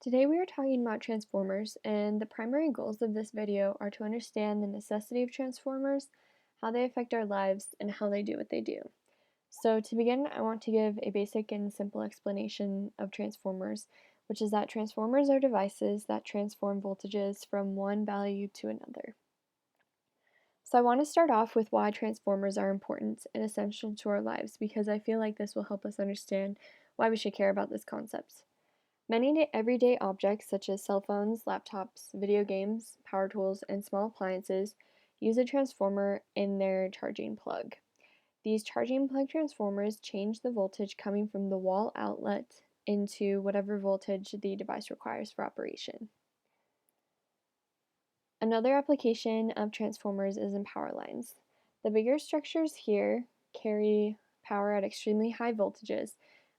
Today we are talking about transformers, and the primary goals of this video are to understand the necessity of transformers, how they affect our lives, and how they do what they do. So to begin, I want to give a basic and simple explanation of transformers, which is that transformers are devices that transform voltages from one value to another. So I want to start off with why transformers are important and essential to our lives, because I feel like this will help us understand why we should care about this concept. Many everyday objects such as cell phones, laptops, video games, power tools, and small appliances use a transformer in their charging plug. These charging plug transformers change the voltage coming from the wall outlet into whatever voltage the device requires for operation. Another application of transformers is in power lines. The bigger structures here carry power at extremely high voltages,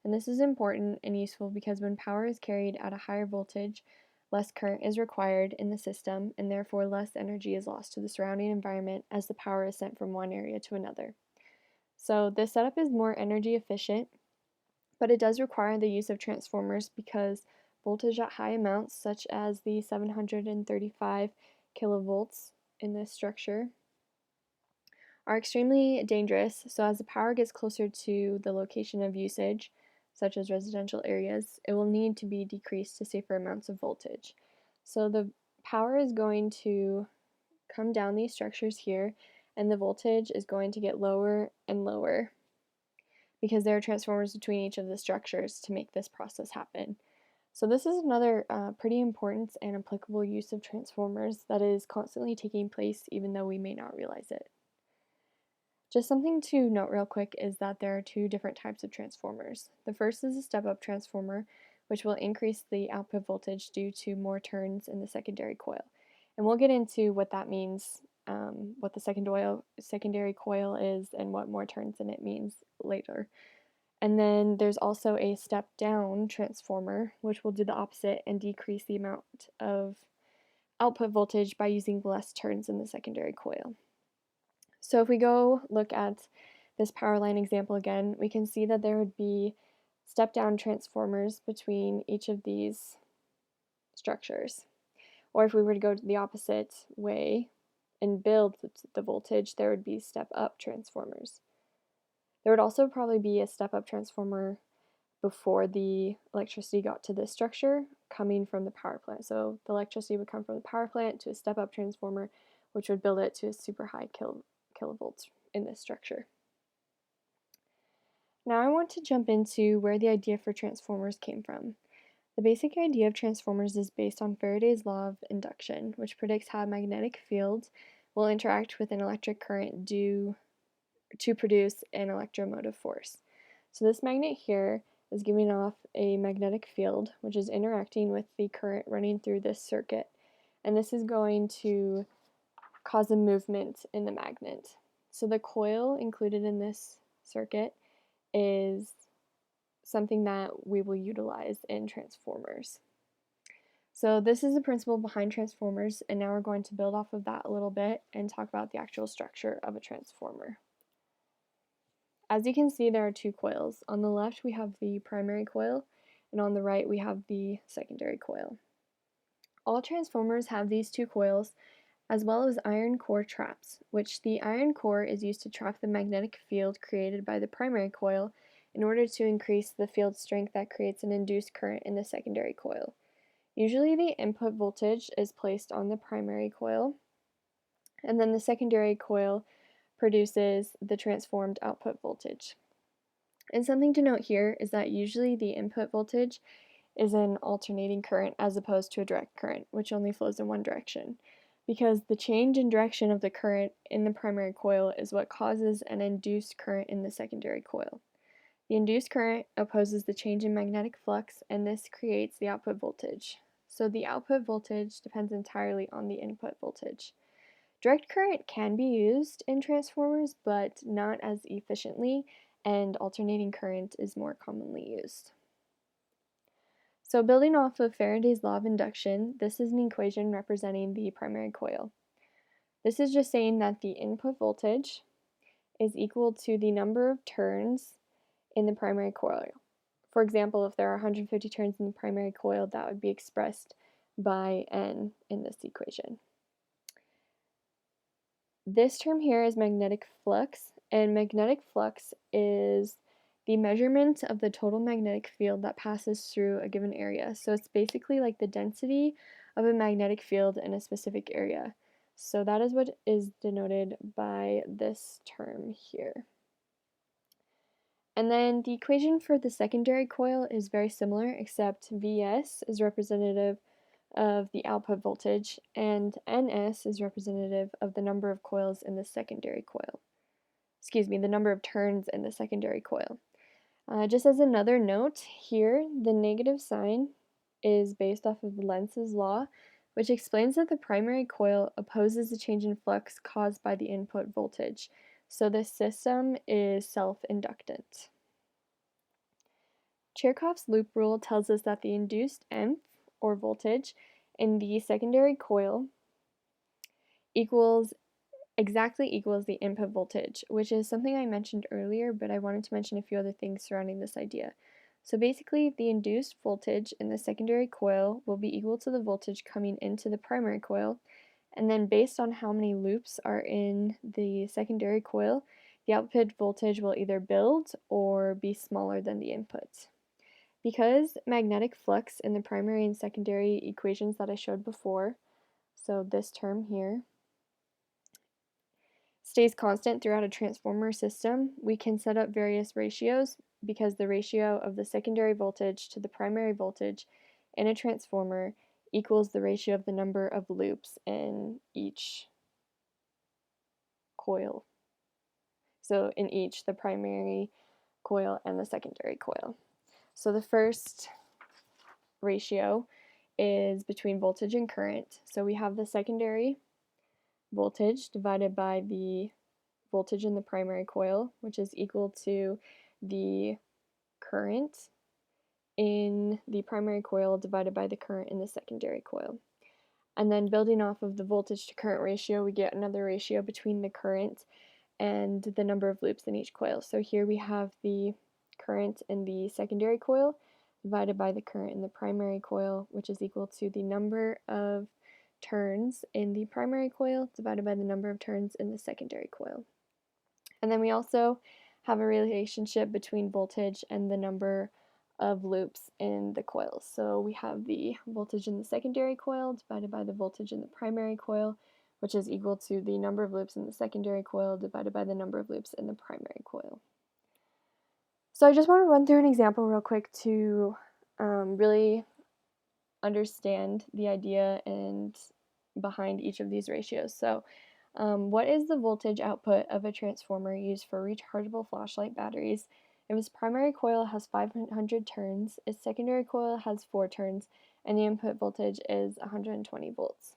and this is important and useful because when power is carried at a higher voltage, less current is required in the system, and therefore less energy is lost to the surrounding environment as the power is sent from one area to another. So this setup is more energy efficient, but it does require the use of transformers because voltage at high amounts, such as the 735 kilovolts in this structure, are extremely dangerous. So as the power gets closer to the location of usage, such as residential areas, it will need to be decreased to safer amounts of voltage. So the power is going to come down these structures here, and the voltage is going to get lower and lower because there are transformers between each of the structures to make this process happen. So this is another pretty important and applicable use of transformers that is constantly taking place even though we may not realize it. Just something to note real quick is that there are two different types of transformers. The first is a step-up transformer, which will increase the output voltage due to more turns in the secondary coil. And we'll get into what that means, what the secondary coil is, and what more turns in it means later. And then there's also a step-down transformer, which will do the opposite and decrease the amount of output voltage by using less turns in the secondary coil. So if we go look at this power line example again, we can see that there would be step-down transformers between each of these structures. Or if we were to go the opposite way and build the voltage, there would be step-up transformers. There would also probably be a step-up transformer before the electricity got to this structure coming from the power plant. So the electricity would come from the power plant to a step-up transformer, which would build it to a super high kilovolts in this structure. Now I want to jump into where the idea for transformers came from. The basic idea of transformers is based on Faraday's law of induction, which predicts how a magnetic field will interact with an electric current to produce an electromotive force. So this magnet here is giving off a magnetic field, which is interacting with the current running through this circuit, and this is going to cause a movement in the magnet. So the coil included in this circuit is something that we will utilize in transformers. So this is the principle behind transformers, and now we're going to build off of that a little bit and talk about the actual structure of a transformer. As you can see, there are two coils. On the left, we have the primary coil, and on the right, we have the secondary coil. All transformers have these two coils, as well as iron core traps, which the iron core is used to trap the magnetic field created by the primary coil in order to increase the field strength that creates an induced current in the secondary coil. Usually the input voltage is placed on the primary coil, and then the secondary coil produces the transformed output voltage. And something to note here is that usually the input voltage is an alternating current as opposed to a direct current, which only flows in one direction, because the change in direction of the current in the primary coil is what causes an induced current in the secondary coil. The induced current opposes the change in magnetic flux, and this creates the output voltage. So the output voltage depends entirely on the input voltage. Direct current can be used in transformers, but not as efficiently, and alternating current is more commonly used. So building off of Faraday's law of induction, this is an equation representing the primary coil. This is just saying that the input voltage is equal to the number of turns in the primary coil. For example, if there are 150 turns in the primary coil, that would be expressed by N in this equation. This term here is magnetic flux, and magnetic flux is the measurement of the total magnetic field that passes through a given area. So it's basically like the density of a magnetic field in a specific area. So that is what is denoted by this term here. And then the equation for the secondary coil is very similar, except Vs is representative of the output voltage, and Ns is representative of the number of coils in the secondary coil. Excuse me, the number of turns in the secondary coil. Just as another note here, the negative sign is based off of Lenz's law, which explains that the primary coil opposes the change in flux caused by the input voltage. So this system is self-inductant. Kirchhoff's loop rule tells us that the induced EMF, or voltage, in the secondary coil exactly equals the input voltage, which is something I mentioned earlier, but I wanted to mention a few other things surrounding this idea. So basically, the induced voltage in the secondary coil will be equal to the voltage coming into the primary coil, and then based on how many loops are in the secondary coil, the output voltage will either build or be smaller than the input. Because magnetic flux in the primary and secondary equations that I showed before, so this term here, stays constant throughout a transformer system, we can set up various ratios because the ratio of the secondary voltage to the primary voltage in a transformer equals the ratio of the number of loops in each coil. So in each, the primary coil and the secondary coil. So the first ratio is between voltage and current. So we have the secondary voltage divided by the voltage in the primary coil, which is equal to the current in the primary coil divided by the current in the secondary coil. And then building off of the voltage to current ratio, we get another ratio between the current and the number of loops in each coil. So here we have the current in the secondary coil divided by the current in the primary coil, which is equal to the number of turns in the primary coil divided by the number of turns in the secondary coil. And then we also have a relationship between voltage and the number of loops in the coils. So we have the voltage in the secondary coil divided by the voltage in the primary coil, which is equal to the number of loops in the secondary coil divided by the number of loops in the primary coil. So I just want to run through an example real quick to really understand the idea and behind each of these ratios. So what is the voltage output of a transformer used for rechargeable flashlight batteries if its primary coil has 500 turns, its secondary coil has 4 turns, and the input voltage is 120 volts?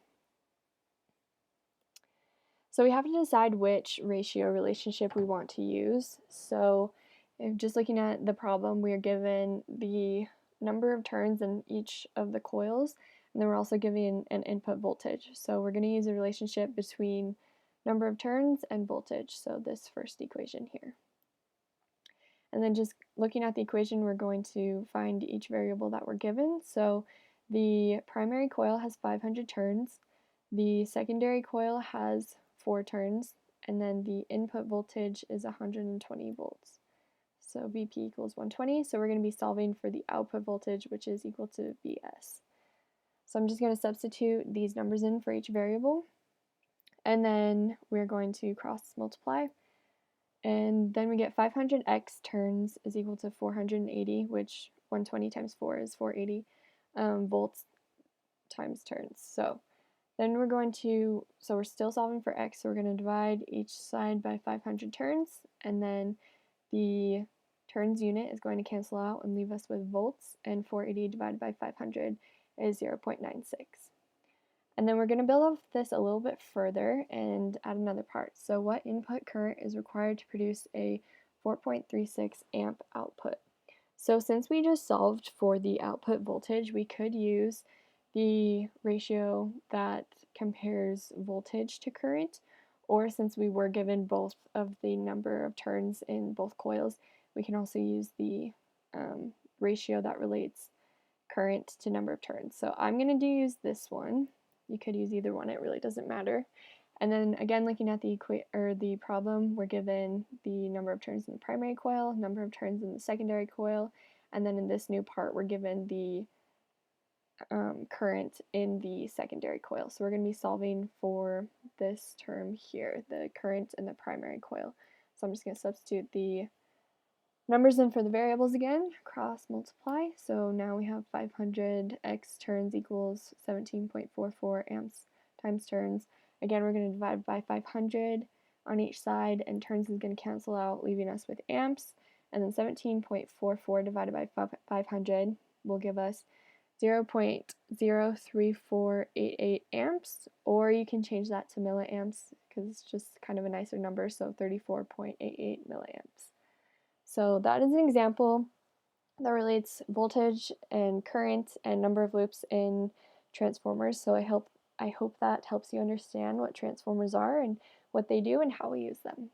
So we have to decide which ratio relationship we want to use. So if just looking at the problem, we are given the number of turns in each of the coils, and then we're also given an input voltage. So we're going to use a relationship between number of turns and voltage, so this first equation here. And then just looking at the equation, we're going to find each variable that we're given. So the primary coil has 500 turns, the secondary coil has 4 turns, and then the input voltage is 120 volts. So Vp equals 120, so we're going to be solving for the output voltage, which is equal to Vs. So I'm just going to substitute these numbers in for each variable, and then we're going to cross multiply, and then we get 500x turns is equal to 480, which 120 times 4 is 480 volts times turns. So then we're still solving for x, so we're going to divide each side by 500 turns, and then the turns unit is going to cancel out and leave us with volts, and 480 divided by 500 is 0.96. And then we're going to build off this a little bit further and add another part. So what input current is required to produce a 4.36 amp output? So since we just solved for the output voltage, we could use the ratio that compares voltage to current, or since we were given both of the number of turns in both coils, we can also use the ratio that relates current to number of turns. So I'm going to use this one. You could use either one, it really doesn't matter. And then again, looking at the problem, we're given the number of turns in the primary coil, number of turns in the secondary coil, and then in this new part, we're given the current in the secondary coil. So we're going to be solving for this term here, the current in the primary coil. So I'm just going to substitute the numbers in for the variables again, cross multiply. So now we have 500 x turns equals 17.44 amps times turns. Again, we're going to divide by 500 on each side, and turns is going to cancel out, leaving us with amps. And then 17.44 divided by 500 will give us 0.03488 amps, or you can change that to milliamps because it's just kind of a nicer number, so 34.88 milliamps. So that is an example that relates voltage and current and number of loops in transformers. So I hope that helps you understand what transformers are and what they do and how we use them.